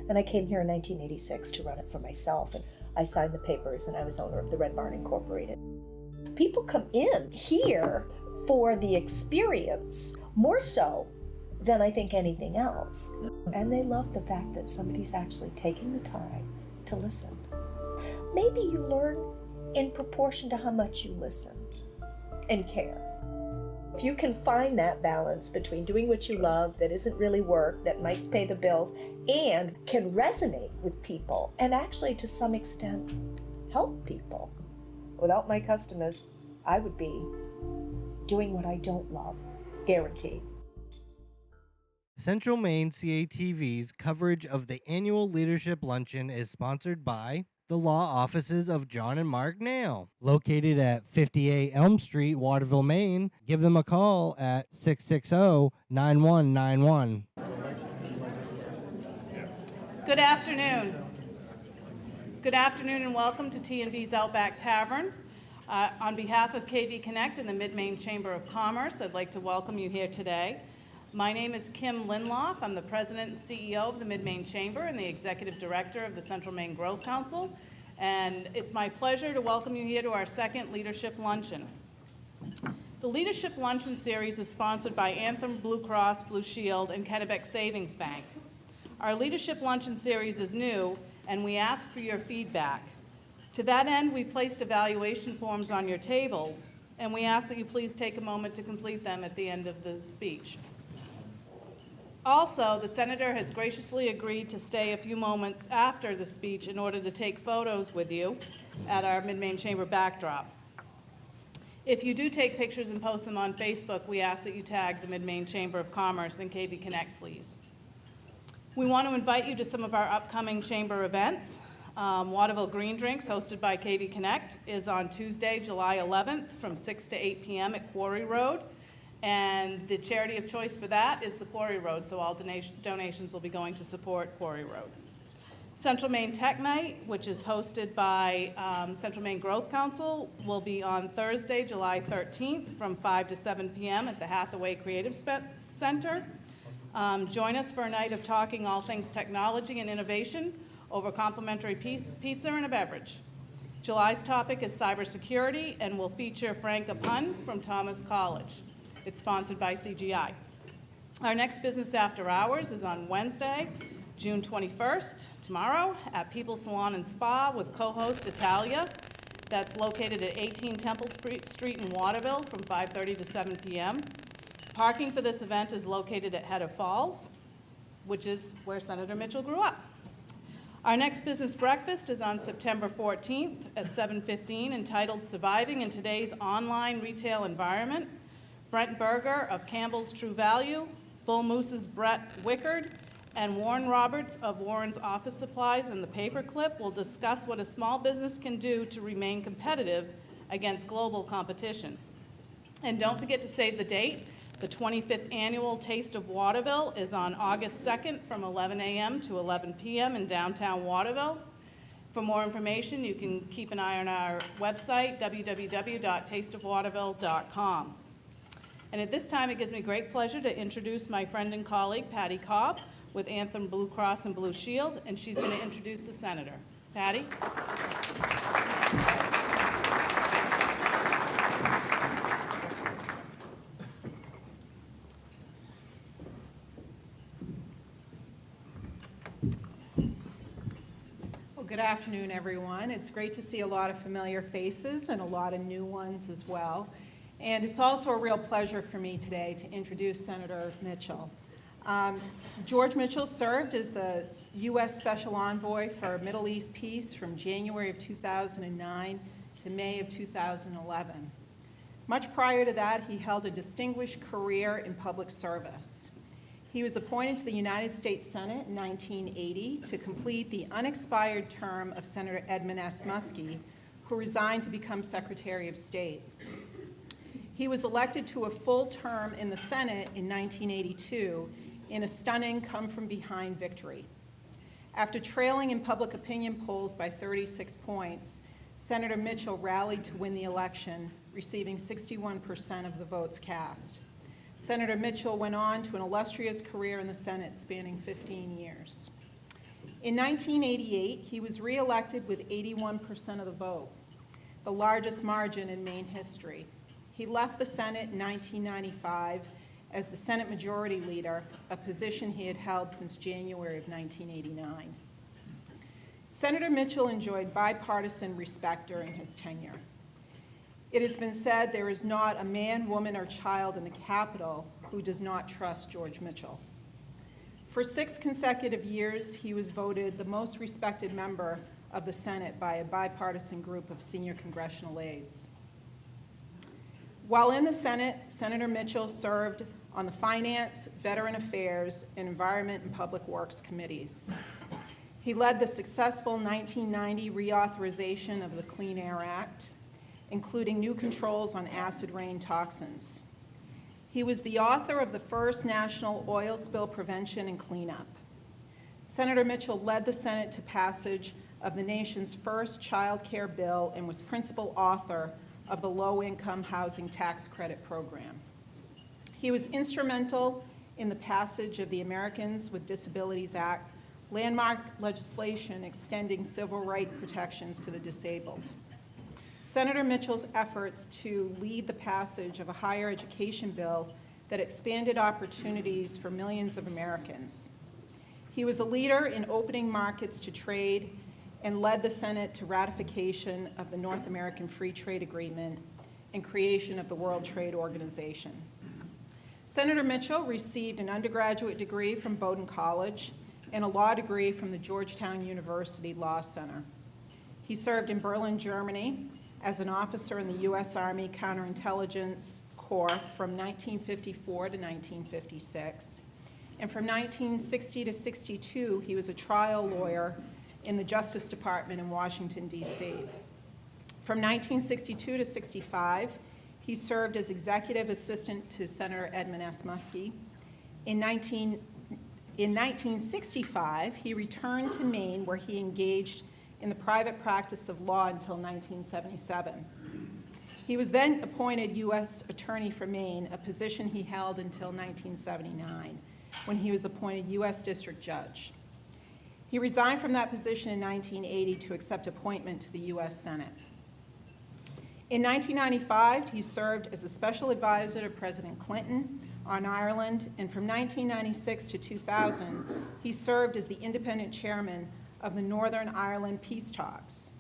And I came here in 1986 to run it for myself, and I signed the papers, and I was owner of the Red Barn Incorporated. People come in here for the experience, more so than I think anything else. And they love the fact that somebody's actually taking the time to listen. Maybe you learn in proportion to how much you listen and care. If you can find that balance between doing what you love that isn't really work, that might pay the bills, and can resonate with people and actually to some extent help people. Without my customers, I would be doing what I don't love, guaranteed. Central Maine CATV's coverage of the annual Leadership Luncheon is sponsored by the law offices of John and Mark Nail, located at 58 Elm Street, Waterville, Maine. Give them a call at 660-9191. Good afternoon. Good afternoon and welcome to T&B's Outback Tavern. On behalf of KV Connect and the Mid-Maine Chamber of Commerce, I'd like to welcome you here today. My name is Kim Linloff. I'm the President and CEO of the Mid-Maine Chamber and the Executive Director of the Central Maine Growth Council. And it's my pleasure to welcome you here to our second Leadership Luncheon. The Leadership Luncheon series is sponsored by Anthem Blue Cross Blue Shield and Kennebec Savings Bank. Our Leadership Luncheon series is new, and we ask for your feedback. To that end, we placed evaluation forms on your tables, and we ask that you please take a moment to complete them at the end of the speech. Also, the Senator has graciously agreed to stay a few moments after the speech in order to take photos with you at our Mid-Maine Chamber backdrop. If you do take pictures and post them on Facebook, we ask that you tag the Mid-Maine Chamber of Commerce and KV Connect, please. We want to invite you to some of our upcoming Chamber events. Waterville Green Drinks, hosted by KV Connect, is on Tuesday, July 11th from 6 to 8 p.m. at Quarry Road. And the charity of choice for that is the Quarry Road, so all donations will be going to support Quarry Road. Central Maine Tech Night, which is hosted by Central Maine Growth Council, will be on Thursday, July 13th from 5 to 7 p.m. at the Hathaway Creative Center. Join us for a night of talking all things technology and innovation over complimentary pizza and a beverage. July's topic is cybersecurity and will feature Frank Apun from Thomas College. It's sponsored by CGI. Our next business after hours is on Wednesday, June 21st, tomorrow, at People's Salon and Spa with co-host Italia. That's located at 18 Temple Street in Waterville from 5:30 to 7 p.m. Parking for this event is located at Head of Falls, which is where Senator Mitchell grew up. Our next business breakfast is on September 14th at 7:15, entitled Surviving in Today's Online Retail Environment. Brent Berger of Campbell's True Value, Bull Moose's Brett Wickard, and Warren Roberts of Warren's Office Supplies and the Paperclip will discuss what a small business can do to remain competitive against global competition. And don't forget to save the date. The 25th Annual Taste of Waterville is on August 2nd from 11 a.m. to 11 p.m. in downtown Waterville. For more information, you can keep an eye on our website, www.tasteofwaterville.com. And at this time, it gives me great pleasure to introduce my friend and colleague, Patty Cobb, with Anthem Blue Cross and Blue Shield, and she's going to introduce the Senator. Patty? Well, good afternoon, everyone. It's great to see a lot of familiar faces and a lot of new ones as well. And it's also a real pleasure for me today to introduce Senator Mitchell. George Mitchell served as the U.S. Special Envoy for Middle East Peace from January of 2009 to May of 2011. Much prior to that, he held a distinguished career in public service. He was appointed to the United States Senate in 1980 to complete the unexpired term of Senator Edmund S. Muskie, who resigned to become Secretary of State. He was elected to a full term in the Senate in 1982 in a stunning come-from-behind victory. After trailing in public opinion polls by 36 points, Senator Mitchell rallied to win the election, receiving 61% of the votes cast. Senator Mitchell went on to an illustrious career in the Senate spanning 15 years. In 1988, he was reelected with 81% of the vote, the largest margin in Maine history. He left the Senate in 1995 as the Senate Majority Leader, a position he had held since January of 1989. Senator Mitchell enjoyed bipartisan respect during his tenure. It has been said there is not a man, woman, or child in the Capitol who does not trust George Mitchell. For 6 consecutive years, he was voted the most respected member of the Senate by a bipartisan group of senior congressional aides. While in the Senate, Senator Mitchell served on the Finance, Veteran Affairs, and Environment and Public Works committees. He led the successful 1990 reauthorization of the Clean Air Act, including new controls on acid rain toxins. He was the author of the first national oil spill prevention and cleanup. Senator Mitchell led the Senate to passage of the nation's first child care bill and was principal author of the Low-Income Housing Tax Credit Program. He was instrumental in the passage of the Americans with Disabilities Act, landmark legislation extending civil rights protections to the disabled. Senator Mitchell's efforts to lead the passage of a higher education bill that expanded opportunities for millions of Americans. He was a leader in opening markets to trade and led the Senate to ratification of the North American Free Trade Agreement and creation of the World Trade Organization. Senator Mitchell received an undergraduate degree from Bowdoin College and a law degree from the Georgetown University Law Center. He served in Berlin, Germany, as an officer in the U.S. Army Counterintelligence Corps from 1954 to 1956. And from 1960 to 62, he was a trial lawyer in the Justice Department in Washington, D.C. From 1962 to 65, he served as executive assistant to Senator Edmund S. Muskie. In 1965, he returned to Maine, where he engaged in the private practice of law until 1977. He was then appointed U.S. Attorney for Maine, a position he held until 1979, when he was appointed U.S. District Judge. He resigned from that position in 1980 to accept appointment to the U.S. Senate. In 1995, he served as a special advisor to President Clinton on Ireland, and from 1996 to 2000, he served as the independent chairman of the Northern Ireland Peace Talks.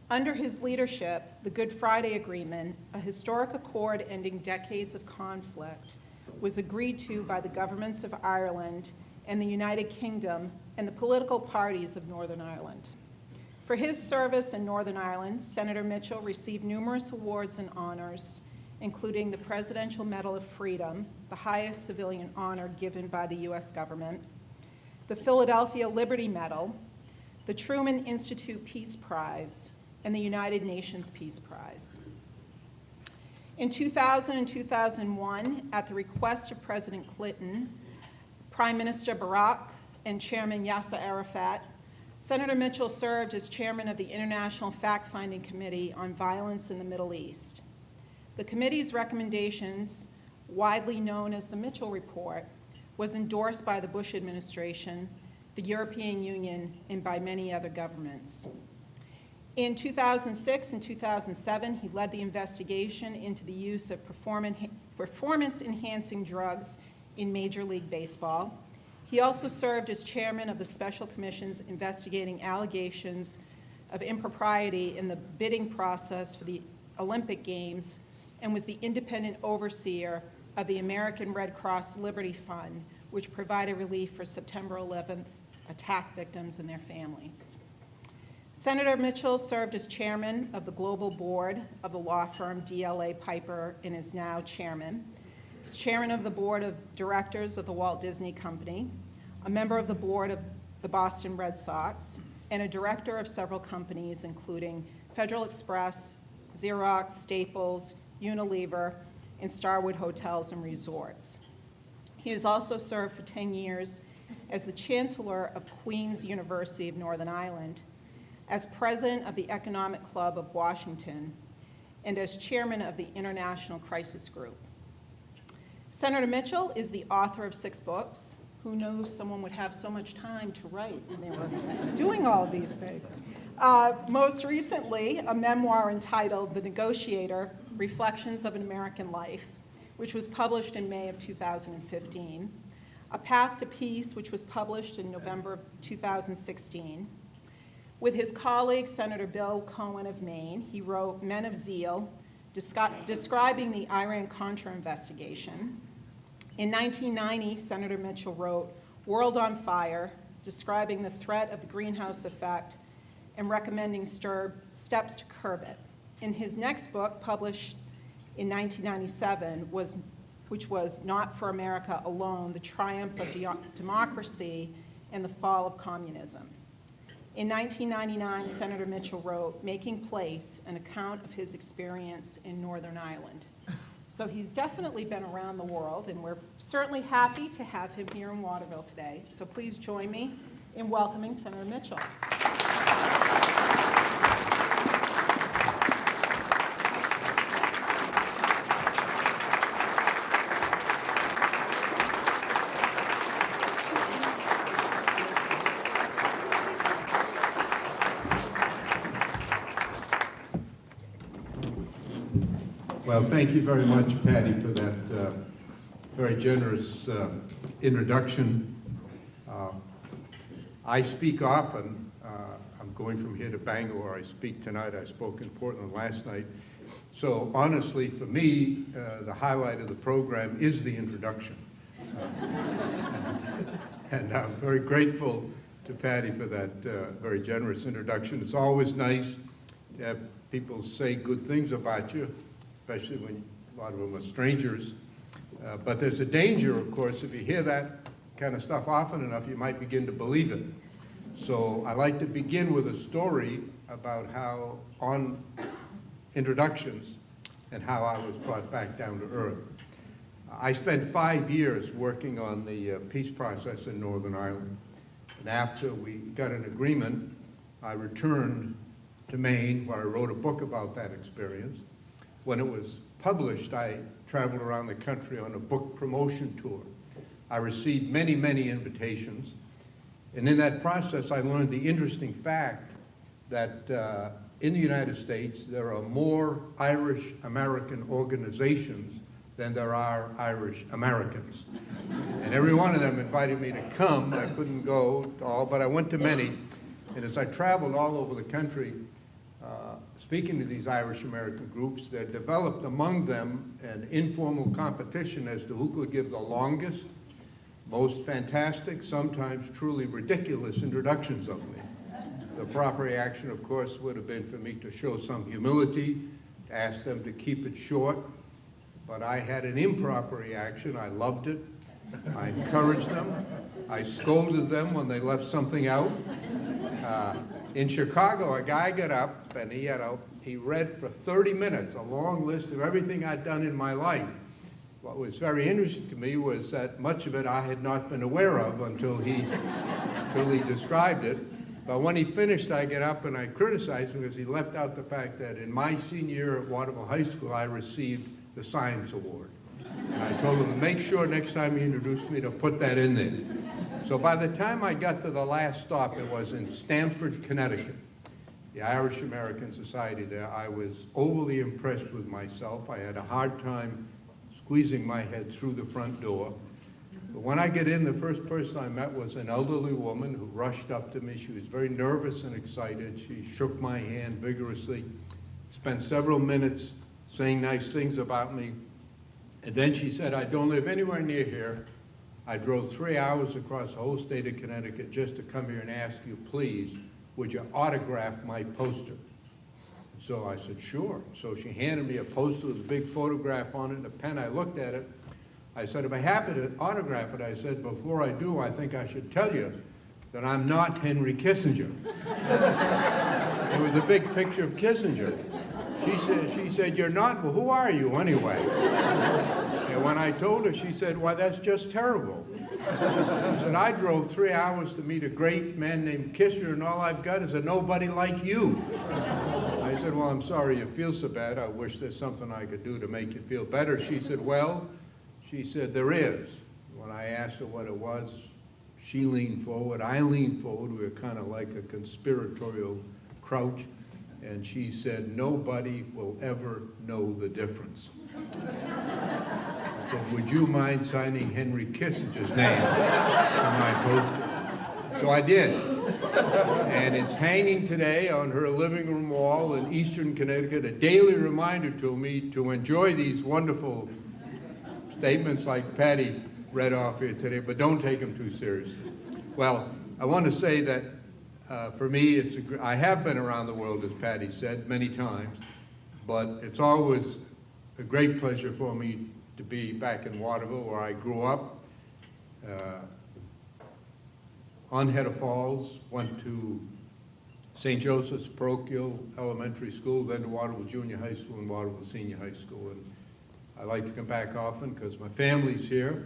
Under his leadership, the Good Friday Agreement, a historic accord ending decades of conflict, was agreed to by the governments of Ireland and the United Kingdom and the political parties of Northern Ireland. For his service in Northern Ireland, Senator Mitchell received numerous awards and honors, including the Presidential Medal of Freedom, the highest civilian honor given by the U.S. government, the Philadelphia Liberty Medal, the Truman Institute Peace Prize, and the United Nations Peace Prize. In 2000 and 2001, at the request of President Clinton, Prime Minister Barack, and Chairman Yasser Arafat, Senator Mitchell served as chairman of the International Fact-Finding Committee on Violence in the Middle East. The committee's recommendations, widely known as the Mitchell Report, was endorsed by the Bush administration, the European Union, and by many other governments. In 2006 and 2007, he led the investigation into the use of performance-enhancing drugs in Major League Baseball. He also served as chairman of the special commissions investigating allegations of impropriety in the bidding process for the Olympic Games and was the independent overseer of the American Red Cross Liberty Fund, which provided relief for September 11th attack victims and their families. Senator Mitchell served as chairman of the global board of the law firm DLA Piper and is now chairman. He's chairman of the board of directors of the Walt Disney Company, a member of the board of the Boston Red Sox, and a director of several companies, including Federal Express, Xerox, Staples, Unilever, and Starwood Hotels and Resorts. He has also served for 10 years as the chancellor of Queen's University of Northern Ireland, as president of the Economic Club of Washington, and as chairman of the International Crisis Group. Senator Mitchell is the author of 6 books, who knew someone would have so much time to write when they were doing all of these things. Most recently, a memoir entitled The Negotiator, Reflections of an American Life, which was published in May of 2015. A Path to Peace, which was published in November of 2016. With his colleague, Senator Bill Cohen of Maine, he wrote Men of Zeal, describing the Iran-Contra investigation. In 1990, Senator Mitchell wrote World on Fire, describing the threat of the greenhouse effect and recommending steps to curb it. In his next book, published in 1997, which was Not for America Alone, The Triumph of Democracy and the Fall of Communism. In 1999, Senator Mitchell wrote Making Place, an account of his experience in Northern Ireland. So he's definitely been around the world, and we're certainly happy to have him here in Waterville today. So please join me in welcoming Senator Mitchell. Well, thank you very much, Patty, for that very generous introduction. I speak often. I'm going from here to Bangor. I speak tonight. I spoke in Portland last night. So honestly, for me, the highlight of the program is the introduction. And I'm very grateful to Patty for that very generous introduction. It's always nice to have people say good things about you, especially when a lot of them are strangers. But there's a danger, of course, if you hear that kind of stuff often enough, you might begin to believe it. So I like to begin with a story about how, on introductions, and how I was brought back down to earth. I spent 5 years working on the peace process in Northern Ireland. And after we got an agreement, I returned to Maine, where I wrote a book about that experience. When it was published, I traveled around the country on a book promotion tour. I received many, many invitations. And in that process, I learned the interesting fact that in the United States, there are more Irish American organizations than there are Irish Americans. And every one of them invited me to come. I couldn't go to all, but I went to many. And as I traveled all over the country, speaking to these Irish American groups, there developed among them an informal competition as to who could give the longest, most fantastic, sometimes truly ridiculous introductions of me. The proper reaction, of course, would have been for me to show some humility, to ask them to keep it short, but I had an improper reaction. I loved it. I encouraged them. I scolded them when they left something out. In Chicago, a guy got up and he read for 30 minutes a long list of everything I'd done in my life. What was very interesting to me was that much of it I had not been aware of until he described it. But when he finished, I get up and I criticized him because he left out the fact that in my senior year at Waterville High School, I received the Science Award. And I told him to make sure next time he introduced me to put that in there. So by the time I got to the last stop, it was in Stamford, Connecticut, the Irish American Society there. I was overly impressed with myself. I had a hard time squeezing my head through the front door. But when I get in, the first person I met was an elderly woman who rushed up to me. She was very nervous and excited. She shook my hand vigorously, spent several minutes saying nice things about me. And then she said, I don't live anywhere near here. I drove 3 hours across the whole state of Connecticut just to come here and ask you, please, would you autograph my poster? So I said, sure. So she handed me a poster with a big photograph on it and a pen. I looked at it. I said, if I happen to autograph it, I said, before I do, I think I should tell you that I'm not Henry Kissinger. It was a big picture of Kissinger. She said, you're not? Well, who are you anyway? And when I told her, she said, why, that's just terrible. She said, I drove 3 hours to meet a great man named Kissinger, and all I've got is a nobody like you. I said, well, I'm sorry you feel so bad. I wish there's something I could do to make you feel better. She said, well, she said, there is. When I asked her what it was, She leaned forward, I leaned forward. We were kind of like a conspiratorial crouch. And she said, "Nobody will ever know the difference." So would you mind signing Henry Kissinger's name to my poster? So I did. And it's hanging today on her living room wall in Eastern Connecticut, a daily reminder to me to enjoy these wonderful statements like Patty read off here today, but don't take them too seriously. Well, I want to say that for me, I have been around the world, as Patty said, many times, but it's always a great pleasure for me to be back in Waterville, where I grew up. On Hedda Falls, went to St. Joseph's Parochial Elementary School, then to Waterville Junior High School and Waterville Senior High School. And I like to come back often because my family's here.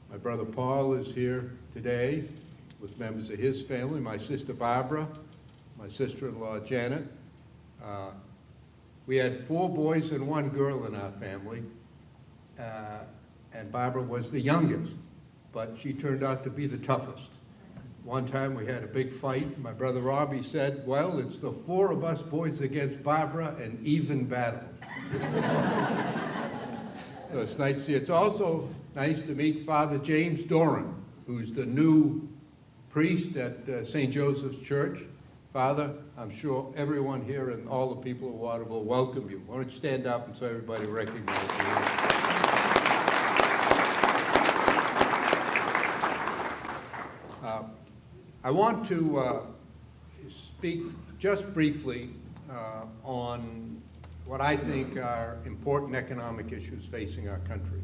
My brother Paul is here today with members of his family, my sister Barbara, my sister-in-law Janet. We had 4 boys and 1 girl in our family, and Barbara was the youngest, but she turned out to be the toughest. One time we had a big fight. My brother Robbie said, "Well, it's the 4 of us boys against Barbara, an even battle." So it's nice to see. It's also nice to meet Father James Doran, who's the new priest at St. Joseph's Church. Father, I'm sure everyone here and all the people of Waterville welcome you. Why don't you stand up and so everybody recognizes you. I want to speak just briefly on what I think are important economic issues facing our country.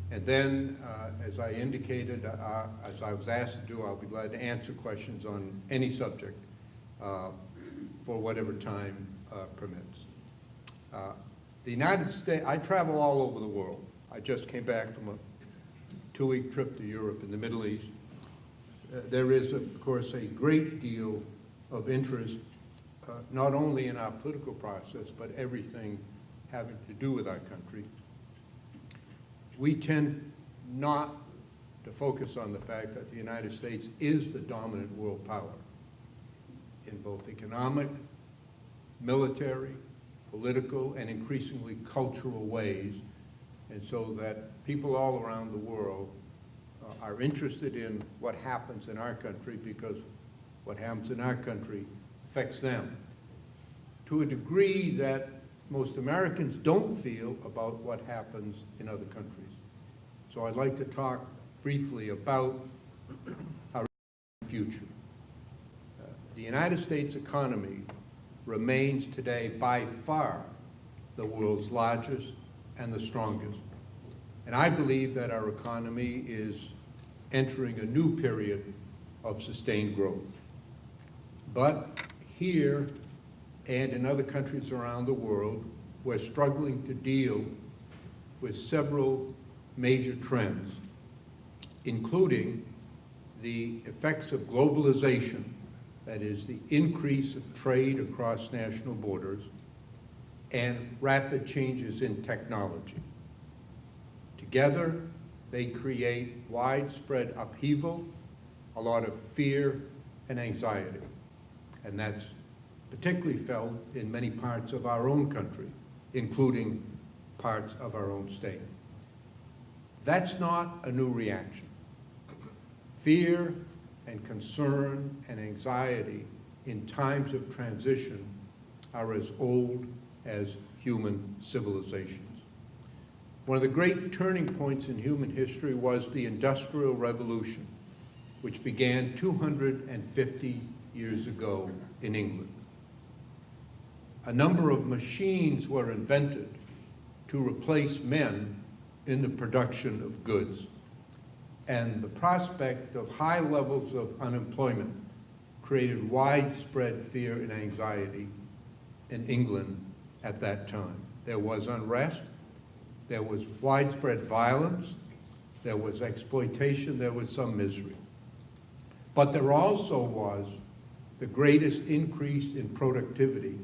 And then, as I indicated, as I was asked to do, I'll be glad to answer questions on any subject for whatever time permits. The United States, I travel all over the world. I just came back from a 2-week trip to Europe and the Middle East. There is, of course, a great deal of interest, not only in our political process, but everything having to do with our country. We tend not to focus on the fact that the United States is the dominant world power in both economic, military, political, and increasingly cultural ways, and so that people all around the world are interested in what happens in our country because what happens in our country affects them to a degree that most Americans don't feel about what happens in other countries. So I'd like to talk briefly about our future. The United States economy remains today by far the world's largest and the strongest. And I believe that our economy is entering a new period of sustained growth. But here and in other countries around the world, we're struggling to deal with several major trends, including the effects of globalization, that is, the increase of trade across national borders, and rapid changes in technology. Together, they create widespread upheaval, a lot of fear and anxiety, and that's particularly felt in many parts of our own country, including parts of our own state. That's not a new reaction. Fear and concern and anxiety in times of transition are as old as human civilizations. One of the great turning points in human history was the Industrial Revolution, which began 250 years ago in England. A number of machines were invented to replace men in the production of goods. And the prospect of high levels of unemployment created widespread fear and anxiety in England at that time. There was unrest, there was widespread violence, there was exploitation, there was some misery. But there also was the greatest increase in productivity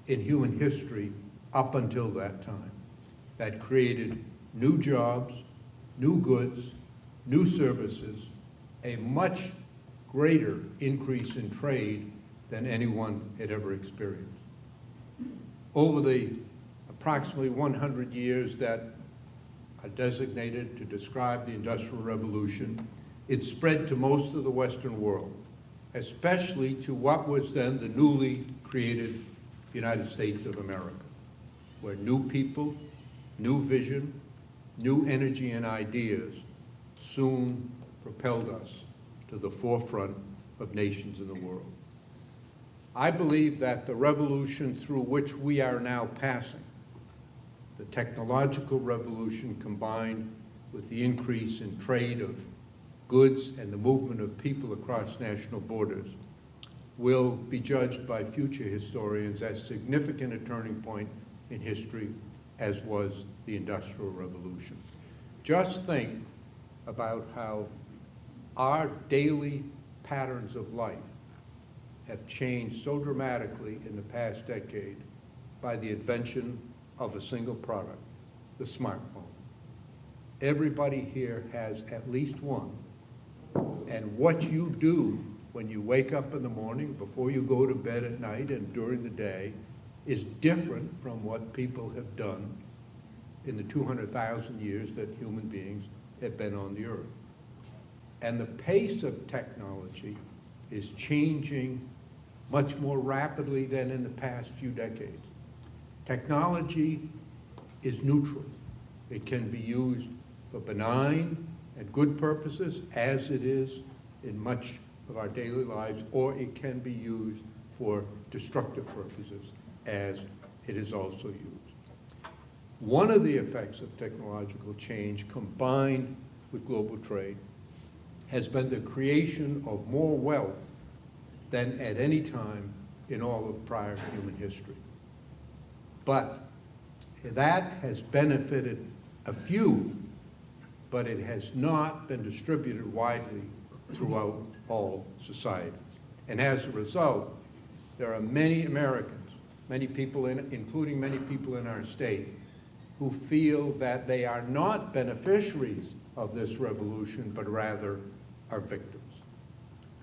in human history up until that time. That created new jobs, new goods, new services, a much greater increase in trade than anyone had ever experienced. Over the approximately 100 years that are designated to describe the Industrial Revolution, it spread to most of the Western world, especially to what was then the newly created United States of America, where new people, new vision, new energy and ideas soon propelled us to the forefront of nations in the world. I believe that the revolution through which we are now passing, the technological revolution combined with the increase in trade of goods and the movement of people across national borders, will be judged by future historians as significant a turning point in history as was the Industrial Revolution. Just think about how our daily patterns of life have changed so dramatically in the past decade by the invention of a single product, the smartphone. Everybody here has at least one. And what you do when you wake up in the morning, before you go to bed at night, and during the day, is different from what people have done in the 200,000 years that human beings have been on the earth. And the pace of technology is changing much more rapidly than in the past few decades. Technology is neutral. It can be used for benign and good purposes, as it is in much of our daily lives, or it can be used for destructive purposes, as it is also used. One of the effects of technological change combined with global trade has been the creation of more wealth than at any time in all of prior human history. But that has benefited a few, but it has not been distributed widely throughout all societies. And as a result, there are many Americans, many people, including many people in our state, who feel that they are not beneficiaries of this revolution, but rather are victims.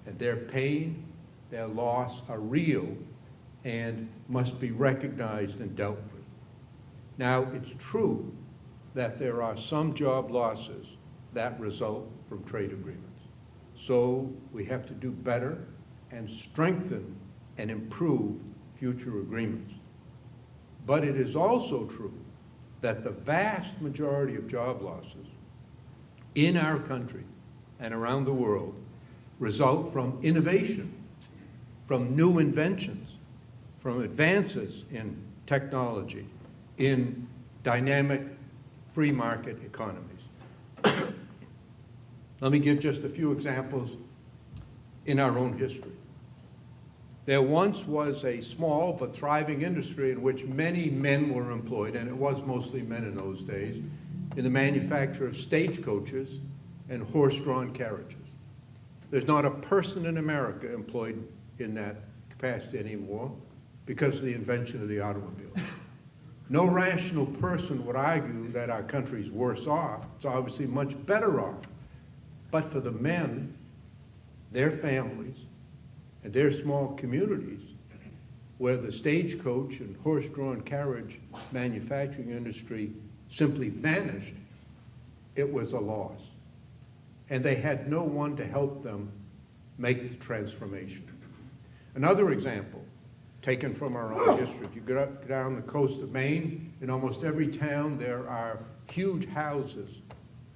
And their pain, their loss are real and must be recognized and dealt with. Now, it's true that there are some job losses that result from trade agreements. So we have to do better and strengthen and improve future agreements. But it is also true that the vast majority of job losses in our country and around the world result from innovation, from new inventions, from advances in technology, in dynamic free market economies. Let me give just a few examples in our own history. There once was a small but thriving industry in which many men were employed, and it was mostly men in those days, in the manufacture of stagecoaches and horse-drawn carriages. There's not a person in America employed in that capacity anymore because of the invention of the automobile. No rational person would argue that our country's worse off. It's obviously much better off. But for the men, their families, and their small communities, where the stagecoach and horse-drawn carriage manufacturing industry simply vanished, it was a loss. And they had no one to help them make the transformation. Another example, taken from our own history, if you go down the coast of Maine, in almost every town there are huge houses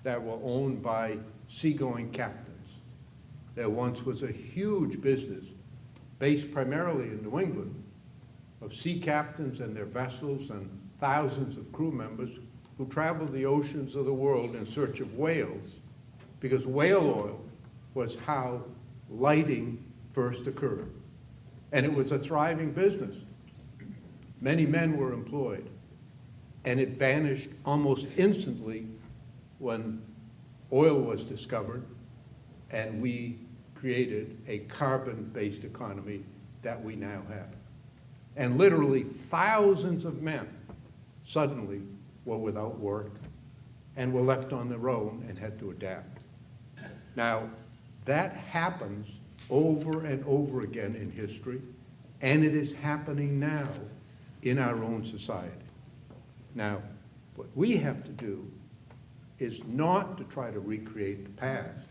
that were owned by seagoing captains. There once was a huge business based primarily in New England of sea captains and their vessels and thousands of crew members who traveled the oceans of the world in search of whales, because whale oil was how lighting first occurred. And it was a thriving business. Many men were employed, and it vanished almost instantly when oil was discovered and we created a carbon-based economy that we now have. And literally thousands of men suddenly were without work and were left on their own and had to adapt. Now, That happens over and over again in history, and it is happening now in our own society. Now, what we have to do is not to try to recreate the past,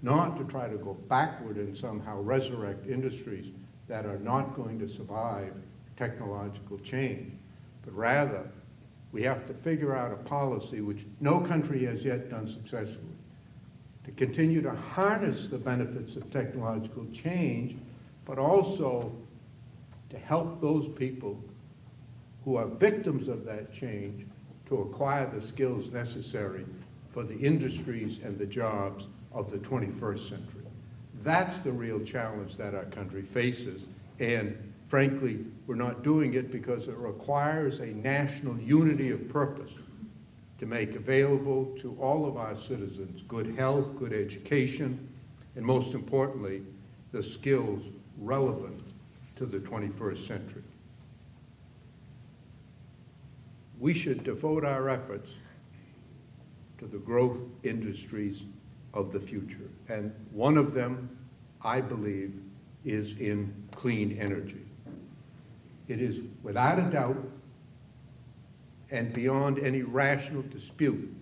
not to try to go backward and somehow resurrect industries that are not going to survive technological change, but rather we have to figure out a policy which no country has yet done successfully, to continue to harness the benefits of technological change, but also to help those people who are victims of that change to acquire the skills necessary for the industries and the jobs of the 21st century. That's the real challenge that our country faces, and frankly, we're not doing it because it requires a national unity of purpose to make available to all of our citizens good health, good education, and most importantly, the skills relevant to the 21st century. We should devote our efforts to the growth industries of the future. And one of them, I believe, is in clean energy. It is without a doubt and beyond any rational dispute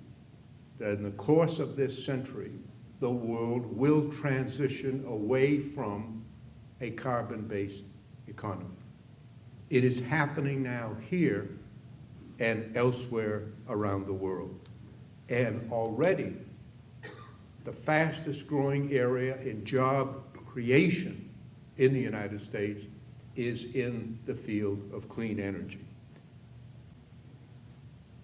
that in the course of this century, the world will transition away from a carbon-based economy. It is happening now here and elsewhere around the world. And already, the fastest growing area in job creation in the United States is in the field of clean energy.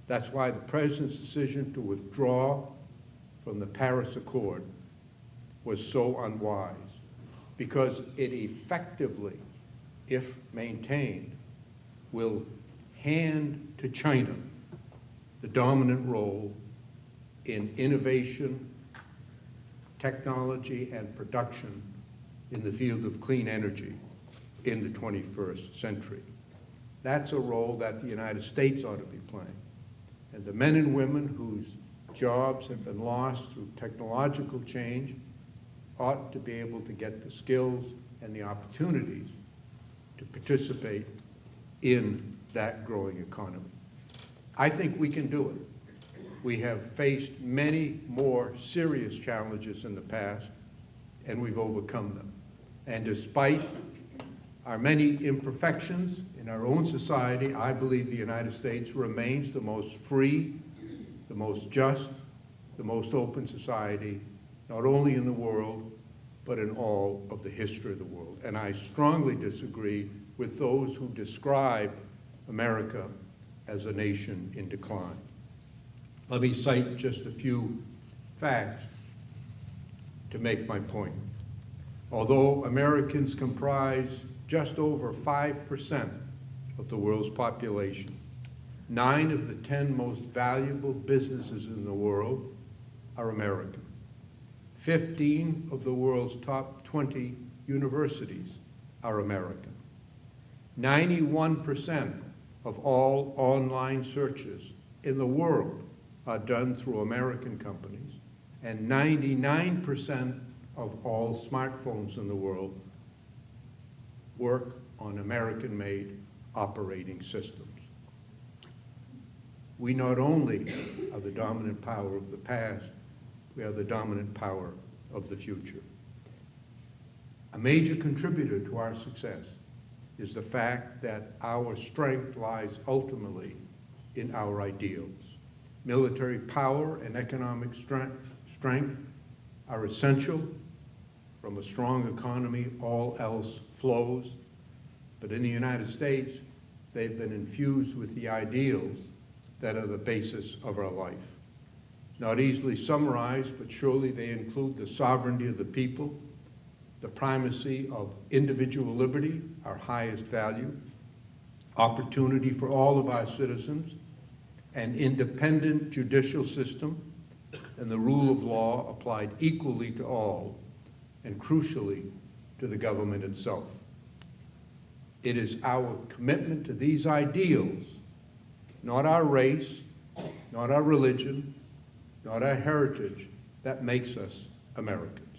That's why the President's decision to withdraw from the Paris Accord was so unwise, because it effectively, if maintained, will hand to China the dominant role in innovation, technology, and production in the field of clean energy in the 21st century. That's a role that the United States ought to be playing. And the men and women whose jobs have been lost through technological change ought to be able to get the skills and the opportunities to participate in that growing economy. I think we can do it. We have faced many more serious challenges in the past, and we've overcome them. And despite our many imperfections in our own society, I believe the United States remains the most free, the most just, the most open society, not only in the world, but in all of the history of the world. And I strongly disagree with those who describe America as a nation in decline. Let me cite just a few facts to make my point. Although Americans comprise just over 5% of the world's population, 9 of the 10 most valuable businesses in the world are American. 15 of the world's top 20 universities are American. 91% of all online searches in the world are done through American companies, and 99% of all smartphones in the world work on American-made operating systems. We not only are the dominant power of the past, we are the dominant power of the future. A major contributor to our success is the fact that our strength lies ultimately in our ideals. Military power and economic strength are essential. From a strong economy, all else flows. But in the United States, they've been infused with the ideals that are the basis of our life. Not easily summarized, but surely they include the sovereignty of the people, the primacy of individual liberty, our highest value, opportunity for all of our citizens, an independent judicial system, and the rule of law applied equally to all, and crucially, to the government itself. It is our commitment to these ideals, not our race, not our religion, not our heritage, that makes us Americans.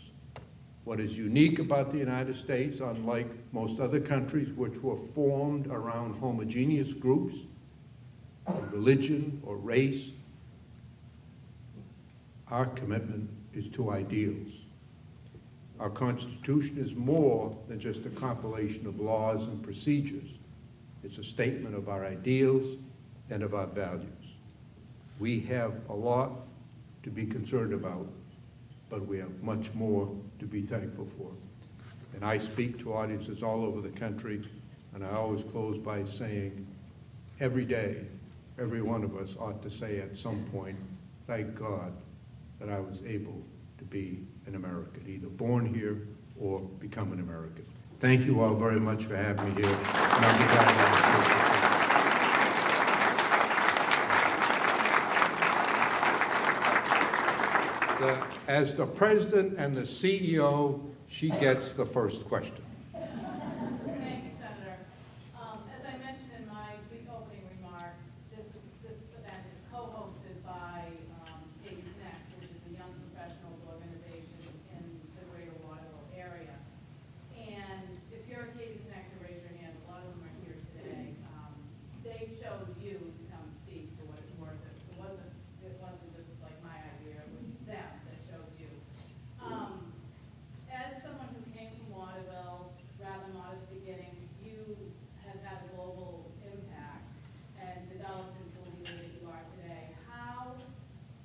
What is unique about the United States, unlike most other countries which were formed around homogeneous groups of religion or race, our commitment is to ideals. Our Constitution is more than just a compilation of laws and procedures. It's a statement of our ideals and of our values. We have a lot to be concerned about, but we have much more to be thankful for. And I speak to audiences all over the country, and I always close by saying, every day, every one of us ought to say at some point, thank God that I was able to be an American, either born here or become an American. Thank you all very much for having me here. As the president and the CEO, she gets the first question. Thank you, Senator. As I mentioned in my opening remarks, this event is co-hosted by Katie Connect, which is a young professionals organization in the greater Waterville area. And if you're a Katie Connector, raise your hand. A lot of them are here today. They chose you to come speak for what it's worth. It wasn't just like my idea. It was them that chose you. As someone who came from Waterville, rather modest beginnings, you have had a global impact and developed into the leader that you are today.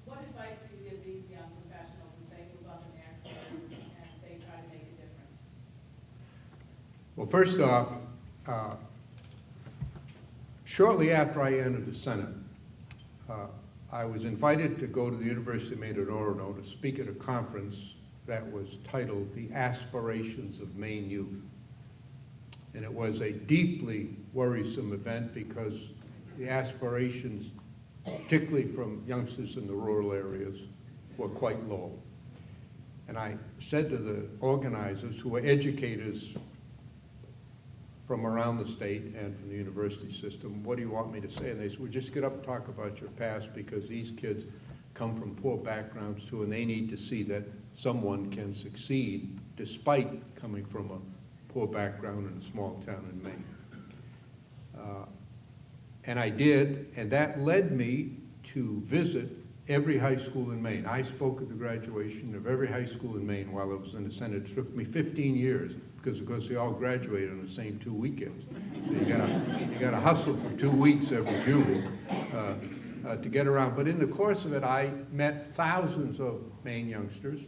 What advice do you give these young professionals as they move up in their careers and they try to make a difference? Well, first off, shortly after I entered the Senate, I was invited to go to the University of Maine at Orono to speak at a conference that was titled The Aspirations of Maine Youth. And it was a deeply worrisome event because the aspirations, particularly from youngsters in the rural areas, were quite low. And I said to the organizers, who were educators from around the state and from the university system, what do you want me to say? And they said, well, just get up and talk about your past, because these kids come from poor backgrounds too, and they need to see that someone can succeed despite coming from a poor background in a small town in Maine. And I did, and that led me to visit every high school in Maine. I spoke at the graduation of every high school in Maine while I was in the Senate. It took me 15 years, because of course they all graduated on the same 2 weekends. So you gotta hustle for 2 weeks every June to get around. But in the course of it, I met thousands of Maine youngsters,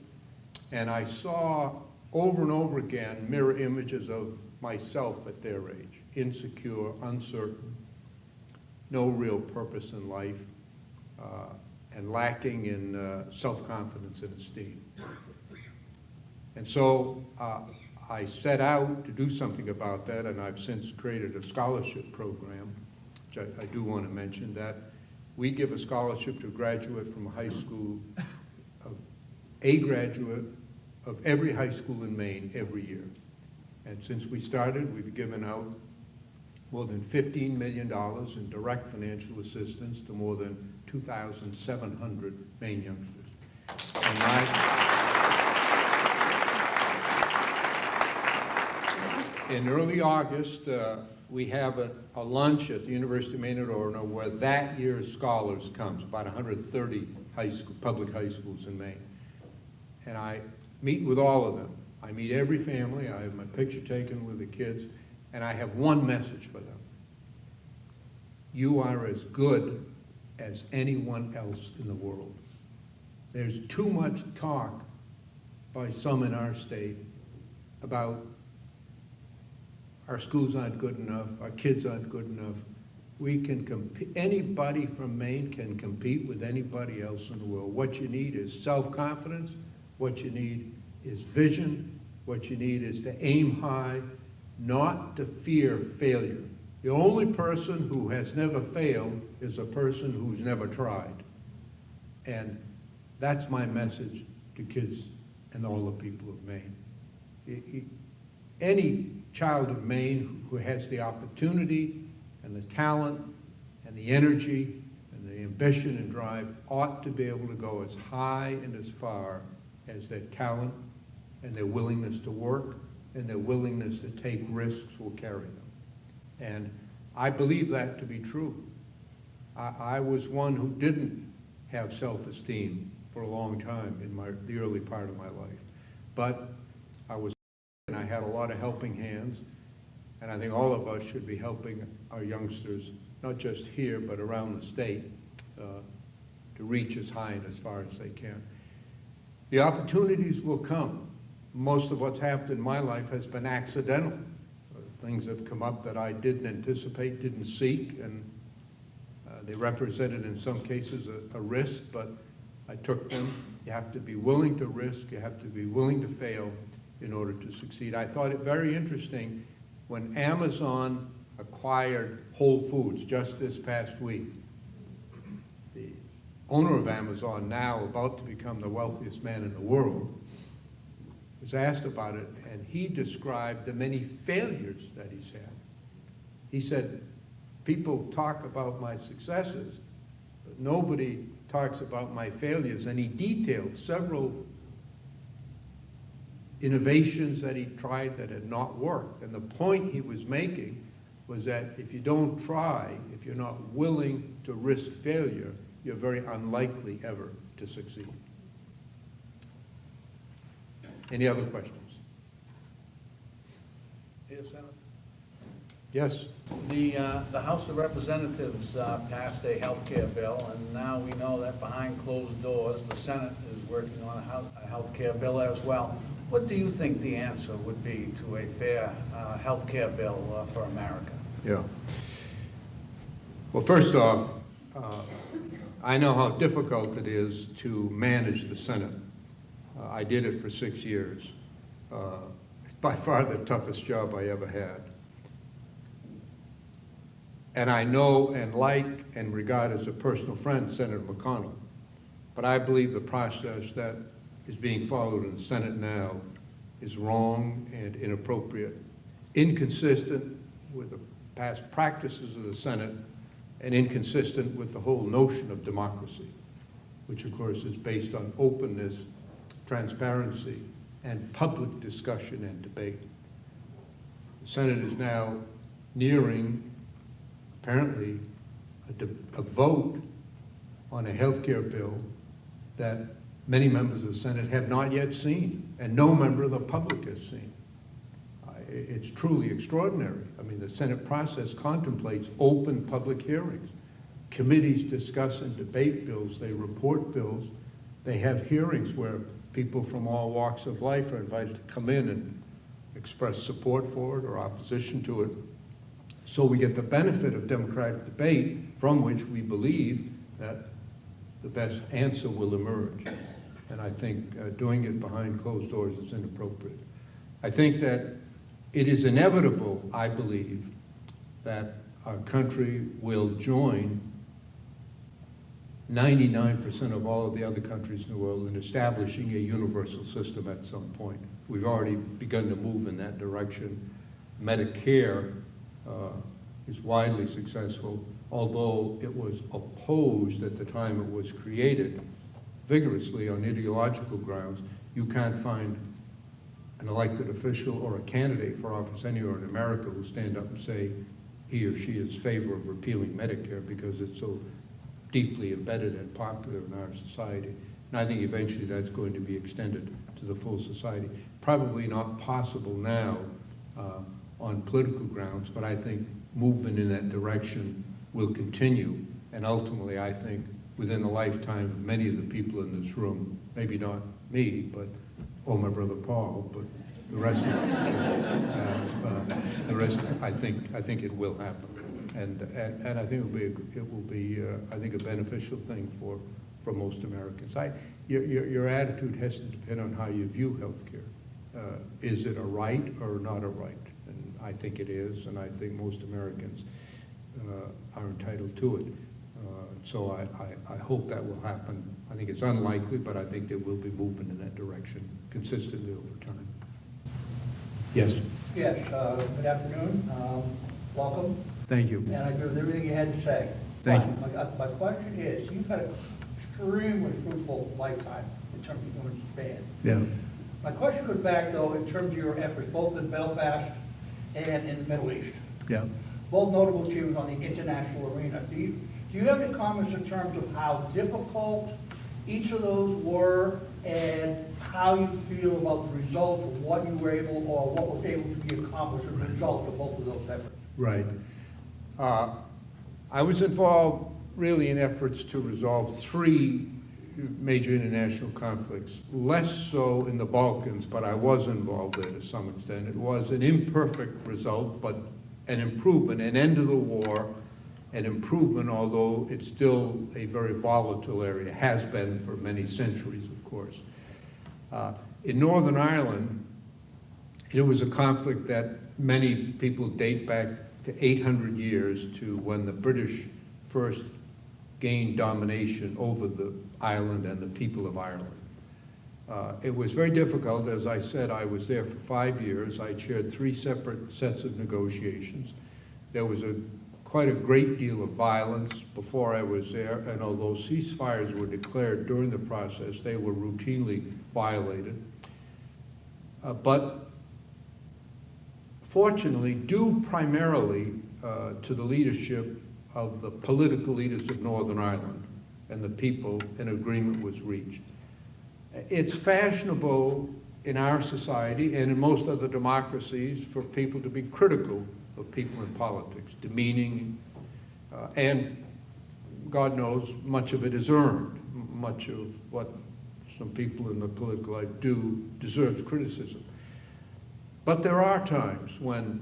and I saw over and over again mirror images of myself at their age: insecure, uncertain, no real purpose in life, and lacking in self-confidence and esteem. And so I set out to do something about that, and I've since created a scholarship program, which I do want to mention, that we give a scholarship to a graduate from a high school, a graduate of every high school in Maine every year. And since we started, we've given out more than $15 million in direct financial assistance to more than 2,700 Maine youngsters. And in early August, we have a lunch at the University of Maine at Orono where that year's scholars comes, about 130 public high schools in Maine. And I meet with all of them. I meet every family. I have my picture taken with the kids, and I have one message for them. You are as good as anyone else in the world. There's too much talk by some in our state about our schools aren't good enough, our kids aren't good enough. We can compete, anybody from Maine can compete with anybody else in the world. What you need is self-confidence, what you need is vision, what you need is to aim high, not to fear failure. The only person who has never failed is a person who's never tried. And that's my message to kids and all the people of Maine. Any child of Maine who has the opportunity and the talent and the energy and the ambition and drive ought to be able to go as high and as far as their talent and their willingness to work and their willingness to take risks will carry them. And I believe that to be true. I was one who didn't have self-esteem for a long time in the early part of my life. But I was, and I had a lot of helping hands, and I think all of us should be helping our youngsters, not just here, but around the state, to reach as high and as far as they can. The opportunities will come. Most of what's happened in my life has been accidental. Things have come up that I didn't anticipate, didn't seek, and they represented in some cases a risk, but I took them. You have to be willing to risk, you have to be willing to fail in order to succeed. I thought it very interesting when Amazon acquired Whole Foods just this past week. The owner of Amazon, now about to become the wealthiest man in the world, was asked about it, and he described the many failures that he's had. He said, people talk about my successes, but nobody talks about my failures. And he detailed several innovations that he tried that had not worked. And the point he was making was that if you don't try, if you're not willing to risk failure, you're very unlikely ever to succeed. Any other questions? Yes, Senator. Yes. The House of Representatives passed a health care bill, and now we know that behind closed doors, the Senate is working on a health care bill as well. What do you think the answer would be to a fair health care bill for America? Yeah. Well, first off, I know how difficult it is to manage the Senate. I did it for 6 years. By far the toughest job I ever had. And I know and like and regard as a personal friend Senator McConnell. But I believe the process that is being followed in the Senate now is wrong and inappropriate, inconsistent with the past practices of the Senate, and inconsistent with the whole notion of democracy, which of course is based on openness, transparency, and public discussion and debate. The Senate is now nearing, apparently, a vote on a health care bill that many members of the Senate have not yet seen, and no member of the public has seen. It's truly extraordinary. I mean, the Senate process contemplates open public hearings. Committees discuss and debate bills, they report bills, they have hearings where people from all walks of life are invited to come in and express support for it or opposition to it. So we get the benefit of democratic debate, from which we believe that the best answer will emerge. And I think doing it behind closed doors is inappropriate. I think that it is inevitable, I believe, that our country will join 99% of all of the other countries in the world in establishing a universal system at some point. We've already begun to move in that direction. Medicare is widely successful, although it was opposed at the time it was created vigorously on ideological grounds. You can't find an elected official or a candidate for office anywhere in America who stand up and say he or she is in favor of repealing Medicare because it's so deeply embedded and popular in our society. And I think eventually that's going to be extended to the full society. Probably not possible now on political grounds, but I think movement in that direction will continue. And ultimately, I think within the lifetime of many of the people in this room, maybe not me, but or my brother Paul, but the rest of I think it will happen. And I think it will be I think a beneficial thing for most Americans. Your attitude has to depend on how you view healthcare. Is it a right or not a right? And I think it is, and I think most Americans are entitled to it. So I hope that will happen. I think it's unlikely, but I think there will be movement in that direction consistently over time. Yes. Yes, good afternoon. Welcome. Thank you. And I agree with everything you had to say. Thank you. My question is, you've had an extremely fruitful lifetime in terms of human span. Yeah. My question goes back, though, in terms of your efforts, both in Belfast and in the Middle East. Yeah. Both notable achievements on the international arena. Do you have any comments in terms of how difficult each of those were and how you feel about the results of what you were able or what was able to be accomplished as a result of both of those efforts? Right. I was involved really in efforts to resolve 3 major international conflicts, less so in the Balkans, but I was involved there to some extent. It was an imperfect result, but an improvement, an end to the war, an improvement, although it's still a very volatile area, has been for many centuries, of course. In Northern Ireland, it was a conflict that many people date back to 800 years to when the British first gained domination over the island and the people of Ireland. It was very difficult. As I said, I was there for 5 years. I chaired 3 separate sets of negotiations. There was quite a great deal of violence before I was there, and although ceasefires were declared during the process, they were routinely violated. But fortunately, due primarily to the leadership of the political leaders of Northern Ireland and the people, an agreement was reached. It's fashionable in our society and in most other democracies for people to be critical of people in politics, demeaning, and God knows much of it is earned. Much of what some people in the political life do deserves criticism. But there are times when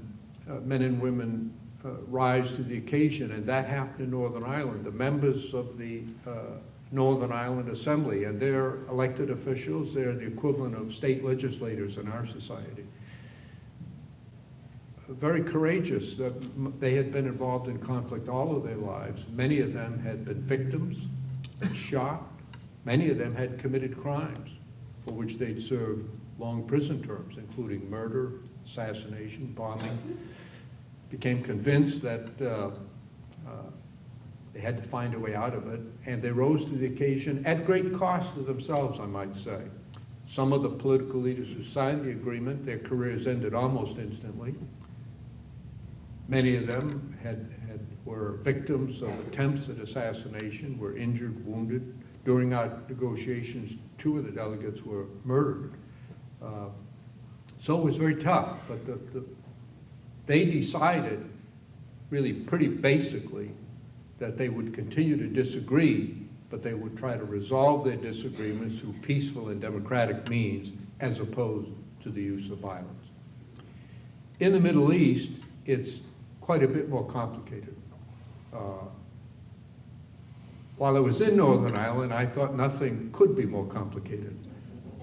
men and women rise to the occasion, and that happened in Northern Ireland. The members of the Northern Ireland Assembly, and they're elected officials, they're the equivalent of state legislators in our society. Very courageous. That they had been involved in conflict all of their lives. Many of them had been victims, shot. Many of them had committed crimes for which they'd served long prison terms, including murder, assassination, bombing. Became convinced that they had to find a way out of it, and they rose to the occasion at great cost to themselves, I might say. Some of the political leaders who signed the agreement, their careers ended almost instantly. Many of them were victims of attempts at assassination, were injured, wounded. During our negotiations, 2 of the delegates were murdered. So it was very tough, but they decided, really pretty basically, that they would continue to disagree, but they would try to resolve their disagreements through peaceful and democratic means, as opposed to the use of violence. In the Middle East, it's quite a bit more complicated. While I was in Northern Ireland, I thought nothing could be more complicated.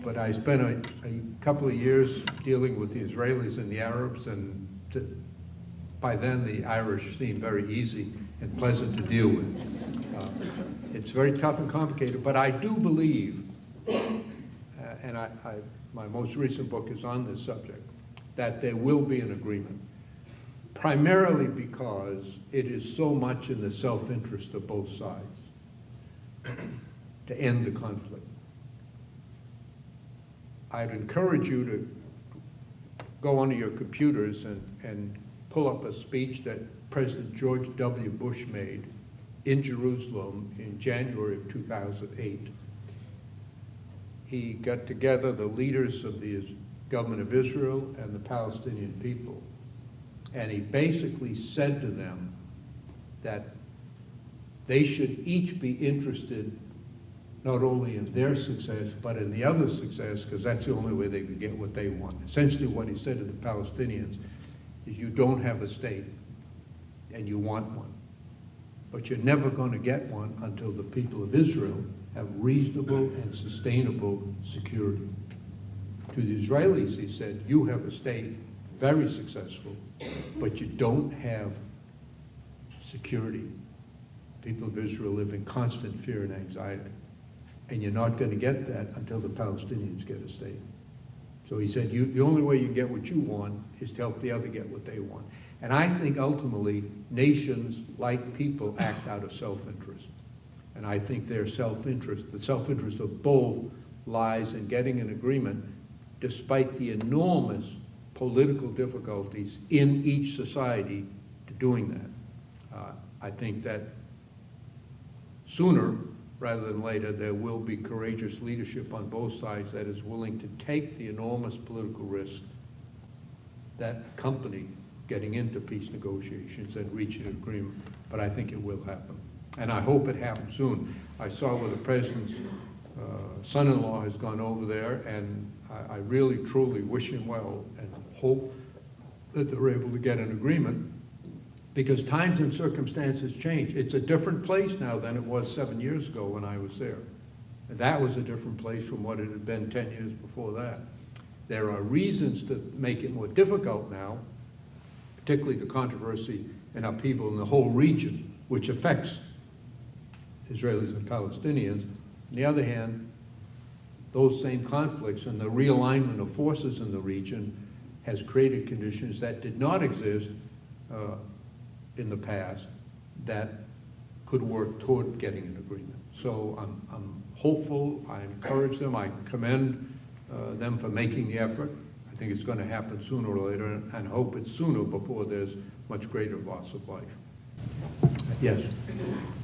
But I spent a couple of years dealing with the Israelis and the Arabs, and by then the Irish seemed very easy and pleasant to deal with. It's very tough and complicated, but I do believe, and my most recent book is on this subject, that there will be an agreement, primarily because it is so much in the self-interest of both sides to end the conflict. I'd encourage you to go onto your computers and pull up a speech that President George W. Bush made in Jerusalem in January of 2008. He got together the leaders of the government of Israel and the Palestinian people, and he basically said to them that they should each be interested not only in their success, but in the other success, because that's the only way they could get what they want. Essentially what he said to the Palestinians is, you don't have a state, and you want one. But you're never going to get one until the people of Israel have reasonable and sustainable security. To the Israelis, he said, you have a state, very successful, but you don't have security. People of Israel live in constant fear and anxiety. And you're not going to get that until the Palestinians get a state. So he said, the only way you get what you want is to help the other get what they want. And I think ultimately, nations, like people, act out of self-interest. And I think their self-interest, the self-interest of both, lies in getting an agreement despite the enormous political difficulties in each society to doing that. I think that sooner rather than later, there will be courageous leadership on both sides that is willing to take the enormous political risk that accompany getting into peace negotiations and reaching an agreement. But I think it will happen. And I hope it happens soon. I saw where the president's son-in-law has gone over there, and I really, truly wish him well and hope that they're able to get an agreement, because times and circumstances change. It's a different place now than it was 7 years ago when I was there. And that was a different place from what it had been 10 years before that. There are reasons to make it more difficult now, particularly the controversy and upheaval in the whole region, which affects Israelis and Palestinians. On the other hand, those same conflicts and the realignment of forces in the region has created conditions that did not exist in the past that could work toward getting an agreement. So I'm hopeful, I encourage them, I commend them for making the effort. I think it's going to happen sooner or later, and hope it's sooner before there's much greater loss of life. Yes?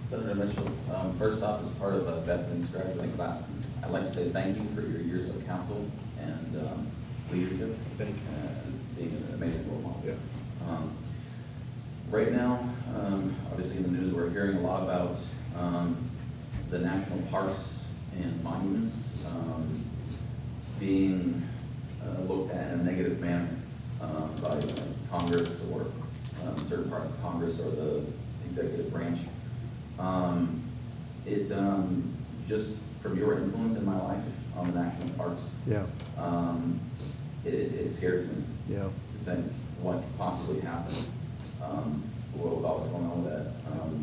Senator Mitchell, first off, as part of Bethany's graduating class, I'd like to say thank you for your years of counsel and leadership. Thank you. And being an amazing role model. Yeah. Right now, obviously in the news, we're hearing a lot about the national parks and monuments being looked at in a negative manner by Congress or certain parts of Congress or the executive branch. It's just from your influence in my life on the national parks. Yeah. It scares me. Yeah. To think what could possibly happen with all that's going on with that.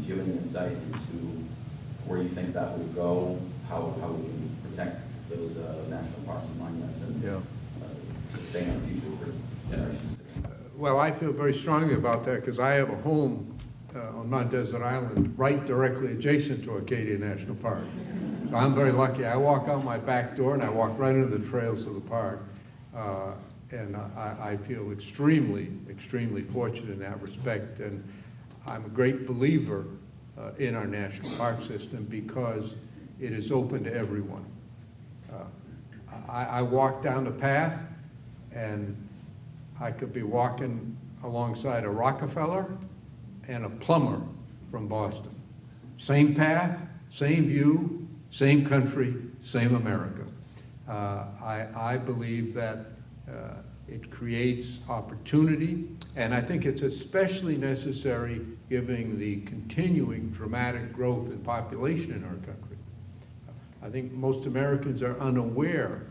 Do you have any insight into where you think that would go, how we can protect those national parks and monuments and sustain our future for generations to come? Well, I feel very strongly about that because I have a home on Mount Desert Island right directly adjacent to Acadia National Park. So I'm very lucky. I walk out my back door and I walk right into the trails of the park. And I feel extremely, extremely fortunate in that respect. And I'm a great believer in our national park system because it is open to everyone. I walk down the path and I could be walking alongside a Rockefeller and a plumber from Boston. Same path, same view, same country, same America. I believe that it creates opportunity, and I think it's especially necessary given the continuing dramatic growth in population in our country. I think most Americans are unaware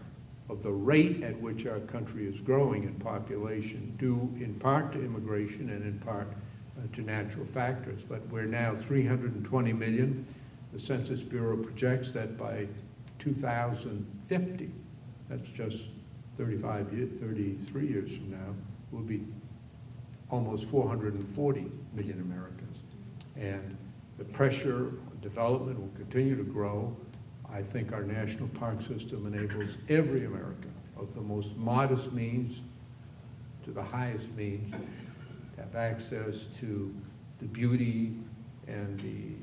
of the rate at which our country is growing in population, due in part to immigration and in part to natural factors. But we're now 320 million. The Census Bureau projects that by 2050, that's just 33 years from now, will be almost 440 million Americans. And the pressure on development will continue to grow. I think our national park system enables every American, of the most modest means to the highest means, to have access to the beauty and the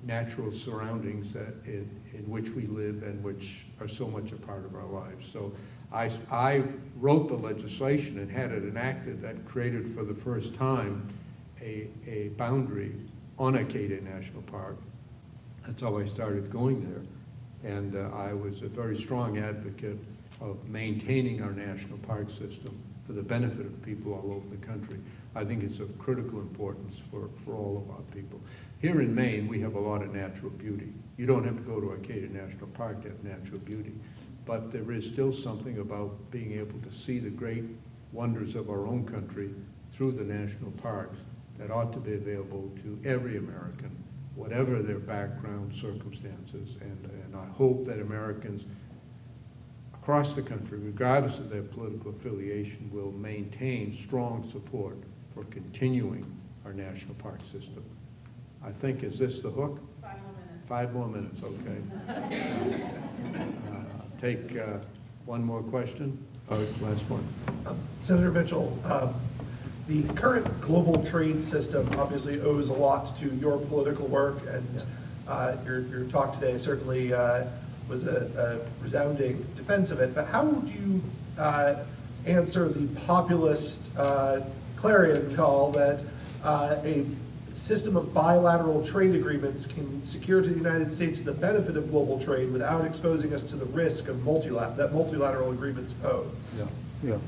natural surroundings that in which we live and which are so much a part of our lives. So I wrote the legislation and had it enacted that created for the first time a boundary on Acadia National Park. That's how I started going there. And I was a very strong advocate of maintaining our national park system for the benefit of people all over the country. I think it's of critical importance for all of our people. Here in Maine, we have a lot of natural beauty. You don't have to go to Acadia National Park to have natural beauty. But there is still something about being able to see the great wonders of our own country through the national parks that ought to be available to every American, whatever their background, circumstances. And I hope that Americans across the country, regardless of their political affiliation, will maintain strong support for continuing our national park system. I think, is this the hook? 5 more minutes. 5 more minutes, okay. One more question? Last one. Senator Mitchell, the current global trade system obviously owes a lot to your political work, and your talk today certainly was a resounding defense of it. But how would you answer the populist clarion call that a system of bilateral trade agreements can secure to the United States the benefit of global trade without exposing us to the risk of that multilateral agreements pose? Yeah.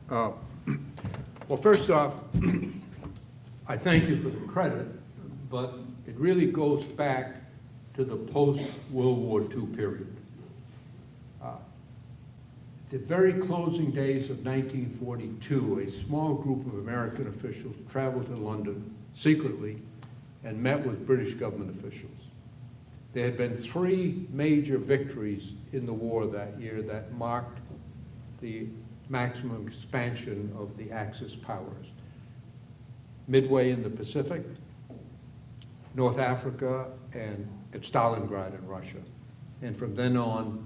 Well, first off, I thank you for the credit, but it really goes back to the post-World War II period. The very closing days of 1942, a small group of American officials traveled to London secretly and met with British government officials. There had been 3 major victories in the war that year that marked the maximum expansion of the Axis powers. Midway in the Pacific, North Africa, and at Stalingrad in Russia. And from then on,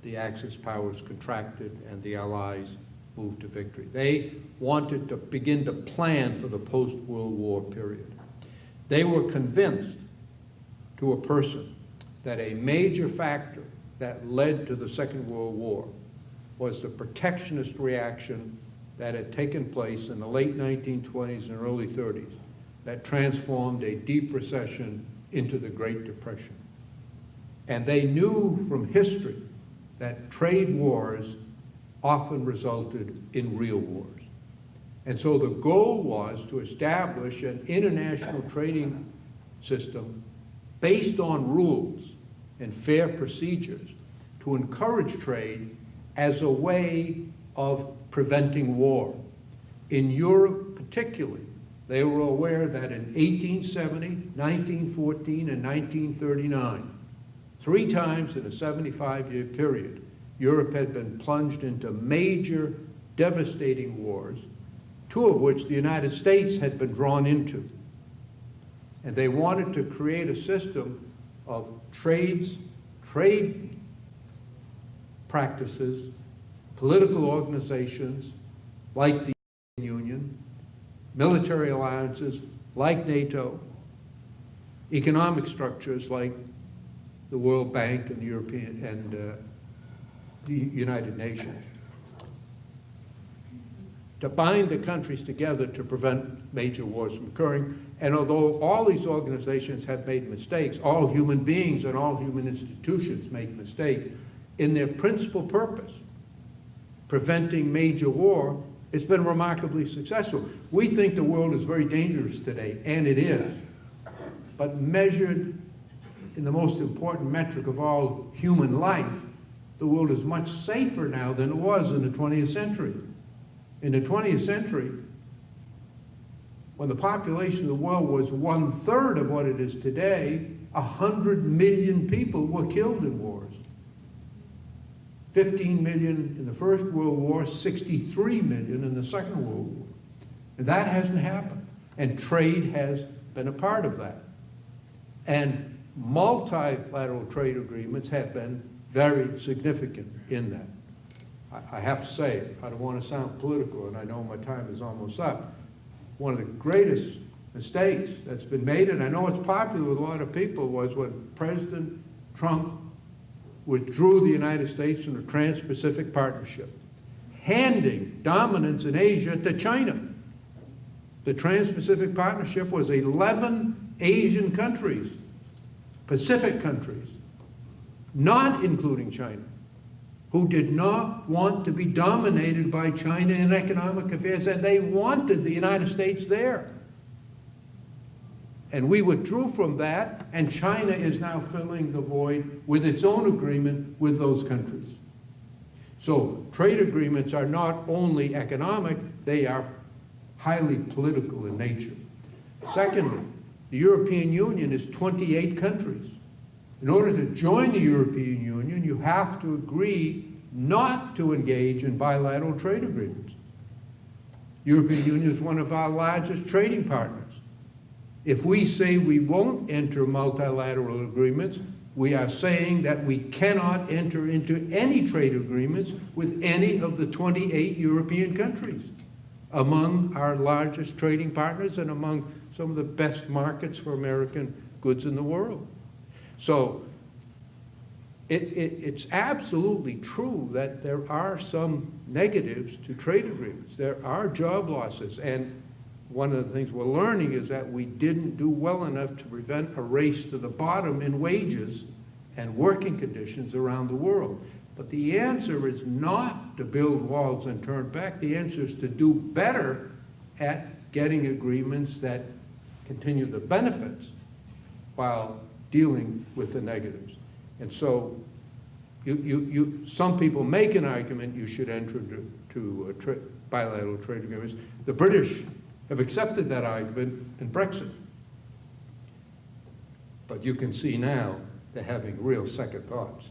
the Axis powers contracted and the Allies moved to victory. They wanted to begin to plan for the post-World War period. They were convinced to a person that a major factor that led to the Second World War was the protectionist reaction that had taken place in the late 1920s and early 30s that transformed a deep recession into the Great Depression. And they knew from history that trade wars often resulted in real wars. And so the goal was to establish an international trading system based on rules and fair procedures to encourage trade as a way of preventing war. In Europe particularly, they were aware that in 1870, 1914, and 1939, 3 times in a 75-year period, Europe had been plunged into major, devastating wars, 2 of which the United States had been drawn into. And they wanted to create a system of trade practices, political organizations like the European Union, military alliances like NATO, economic structures like the World Bank and the European and the United Nations, to bind the countries together to prevent major wars from occurring. And although all these organizations have made mistakes, all human beings and all human institutions make mistakes, in their principal purpose, preventing major war, it's been remarkably successful. We think the world is very dangerous today, and it is. But measured in the most important metric of all, human life, the world is much safer now than it was in the 20th century. In the 20th century, when the population of the world was 1/3 of what it is today, 100 million people were killed in wars. 15 million in the First World War, 63 million in the Second World War. And that hasn't happened. And trade has been a part of that. And multilateral trade agreements have been very significant in that. I have to say, I don't want to sound political, and I know my time is almost up. One of the greatest mistakes that's been made, and I know it's popular with a lot of people, was when President Trump withdrew the United States from the Trans-Pacific Partnership, handing dominance in Asia to China. The Trans-Pacific Partnership was 11 Asian countries, Pacific countries, not including China, who did not want to be dominated by China in economic affairs, and they wanted the United States there. And we withdrew from that, and China is now filling the void with its own agreement with those countries. So trade agreements are not only economic, they are highly political in nature. Secondly, the European Union is 28 countries. In order to join the European Union, you have to agree not to engage in bilateral trade agreements. The European Union is one of our largest trading partners. If we say we won't enter multilateral agreements, we are saying that we cannot enter into any trade agreements with any of the 28 European countries, among our largest trading partners and among some of the best markets for American goods in the world. So it's absolutely true that there are some negatives to trade agreements. There are job losses, and one of the things we're learning is that we didn't do well enough to prevent a race to the bottom in wages and working conditions around the world. But the answer is not to build walls and turn back. The answer is to do better at getting agreements that continue the benefits while dealing with the negatives. And so some people make an argument you should enter into bilateral trade agreements. The British have accepted that argument in Brexit. But you can see now they're having real second thoughts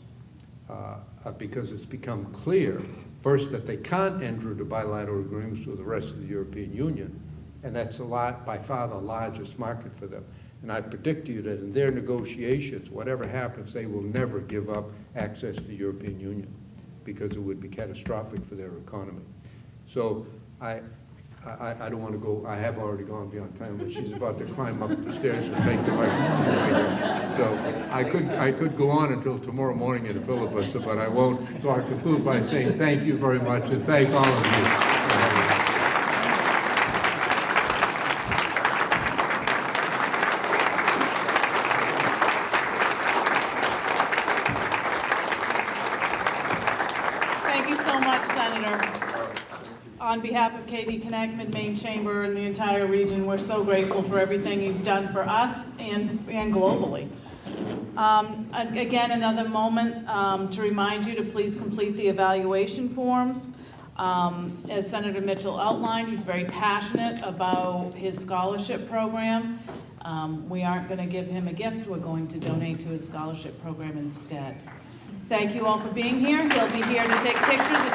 because it's become clear, first, that they can't enter into bilateral agreements with the rest of the European Union, and that's by far the largest market for them. And I predict to you that in their negotiations, whatever happens, they will never give up access to the European Union because it would be catastrophic for their economy. So I don't want to go, I have already gone beyond time, but she's about to climb up the stairs and take the microphone. So I could go on until tomorrow morning in a filibuster, but I won't. So I conclude by saying thank you very much and thank all of you. On behalf of KB Connect, Mid-Maine Chamber, and the entire region, we're so grateful for everything you've done for us and globally. Again, another moment to remind you to please complete the evaluation forms. As Senator Mitchell outlined, he's very passionate about his scholarship program. We aren't going to give him a gift. We're going to donate to his scholarship program instead. Thank you all for being here. He'll be here to take pictures.